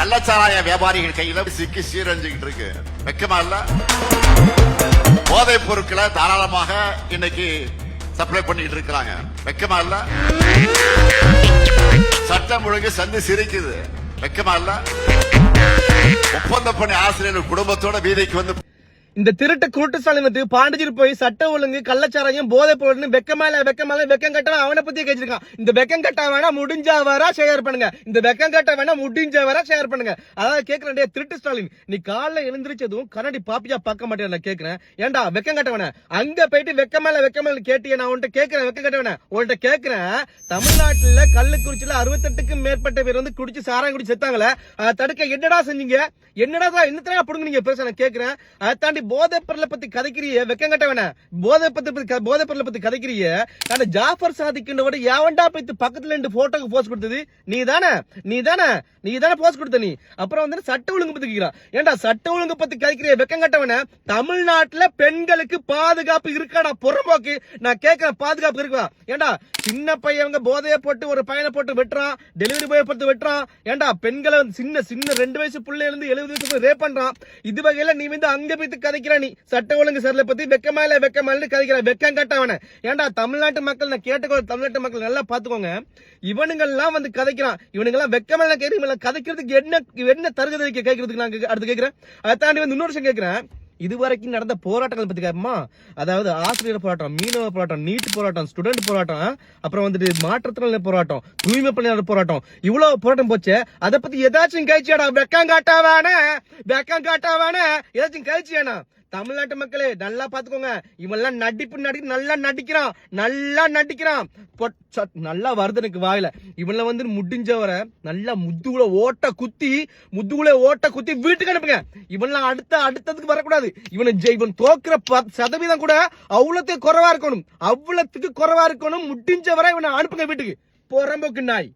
கள்ளச்சாராய வியாபாரிகள் கையில சிக்கி சீரழிஞ்சுக்கிட்டு இருக்கு. வெக்கமா இல்ல? போதைப் பொருட்களை தாராளமாக இன்னைக்கு சப்ளை பண்ணிட்டு இருக்கிறாங்க. வெக்கமா இல்ல? சட்டம் ஒழுங்கு சந்தி சிரிக்குது. வெக்கமா இல்ல? ஒப்பந்த பணி ஆசிரியர்கள் குடும்பத்தோட வீதிக்கு வந்து இந்த திருட்டு குருட்டு ஸ்டாலின் பாண்டிச்சேரி போய் சட்ட ஒழுங்கு கள்ளச்சாராயம் போதை பொருள்னு வெக்கமால வெக்கம் கட்டவன் அவனை பத்தி கேச்சிருக்கான். இந்த வெக்கம் கட்ட வேணா முடிஞ்சா வர ஷேர் பண்ணுங்க. இந்த வெக்கம் கட்ட வேணா முடிஞ்ச வர ஷேர் பண்ணுங்க. அதாவது கேக்குறேன் திருட்டு ஸ்டாலின், நீ காலைல எழுந்திரிச்சதும் கண்ணாடி பாப்பியா பார்க்க மாட்டேன். நான் கேக்குறேன், ஏன்டா வெக்கம் கட்டவன அங்க போயிட்டு வெக்கமால கேட்டிய? நான் உன்கிட்ட கேக்குறேன், வெக்கம் கட்டவன உன்கிட்ட கேக்குறேன். தமிழ்நாட்டுல கள்ளக்குறிச்சியில 68க்கும் மேற்பட்ட பேர் வந்து குடிச்சு சாராயம் குடிச்சு செத்தாங்களே, அதை தடுக்க என்னடா செஞ்சீங்க? என்னடா என்னத்தா புடுங்க பேச? நான் கேக்குறேன். அதை தாண்டி போதை பொருளை பத்தி கதைக்கிறிய வெக்கம் கட்டவன, போதை பொருளை பத்தி கதைக்கிறிய. ஆனா ஜாஃபர் சாதிக்கின்ற யாவண்டா போய் பக்கத்துல இருந்து போட்டோக்கு போஸ்ட் கொடுத்தது நீதானே போஸ்ட் கொடுத்த நீ. அப்புறம் வந்து சட்ட ஒழுங்கு பத்தி கேக்குறா. ஏன்டா சட்ட ஒழுங்கு பத்தி கதைக்கிறிய வெக்கம் கட்டவன? தமிழ்நாட்டுல பெண்களுக்கு பாதுகாப்பு இருக்காடா புறம்போக்கு? நான் கேட்கிறேன், பாதுகாப்பு இருக்கா? ஏன்டா சின்ன பையன் போதைய போட்டு ஒரு பையனை போட்டு வெட்டுறான், டெலிவரி பாய் போட்டு வெட்டுறான். ஏன்டா பெண்களை சின்ன 2 வயசு பிள்ளை இருந்து 70 வயசு ரேப் பண்றான். இது வகையில நீ வந்து அங்க போய் கதைக்கிற நீ சட்ட ஒழுங்கு சரில பத்தி வெக்கமால கதைக்கிற வெக்கம் கட்டவன. ஏன்டா தமிழ்நாட்டு மக்கள், நான் கேட்டுக்கோ, தமிழ்நாட்டு மக்கள் நல்லா பாத்துக்கோங்க. இவனுங்கெல்லாம் வந்து கதைக்கிறான். இவனுங்கெல்லாம் வெக்கமால கதைக்கிறதுக்கு என்ன தருகதை கேட்கறதுக்கு நான் அடுத்து கேட்கிறேன். அதை தாண்டி வந்து இன்னொரு விஷயம் கேட்கிறேன். இதுவரைக்கும் நடந்த போராட்டங்கள் பத்தி கேட்போமா? அதாவது ஆசிரியர் போராட்டம், மீனவ போராட்டம், நீட் போராட்டம், ஸ்டூடெண்ட் போராட்டம், அப்புறம் வந்துட்டு மாற்றுத்திறனாளி போராட்டம், தூய்மை பணியாளர் போராட்டம், இவ்வளவு போராட்டம் போச்சு. அதை பத்தி ஏதாச்சும் கழிச்சியாடா? வெக்கம் காட்டாவானே ஏதாச்சும் கழிச்சியானா? தமிழ்நாட்டு மக்களே நல்லா பாத்துக்கோங்க. இவெல்லாம் நல்லா நடிக்கிறான். நல்லா வருது எனக்கு வாயில. இவன்ல வந்து முடிஞ்ச வர நல்லா முதுகுல ஓட்ட குத்தி வீட்டுக்கு அனுப்புங்க. இவன்லாம் அடுத்ததுக்கு வரக்கூடாது. இவன் தோக்குற சதவீதம் கூட அவ்வளவுக்கு குறைவா இருக்கணும். முடிஞ்ச வரை இவனை அனுப்புங்க வீட்டுக்கு. போறம்போக்கு நாய்.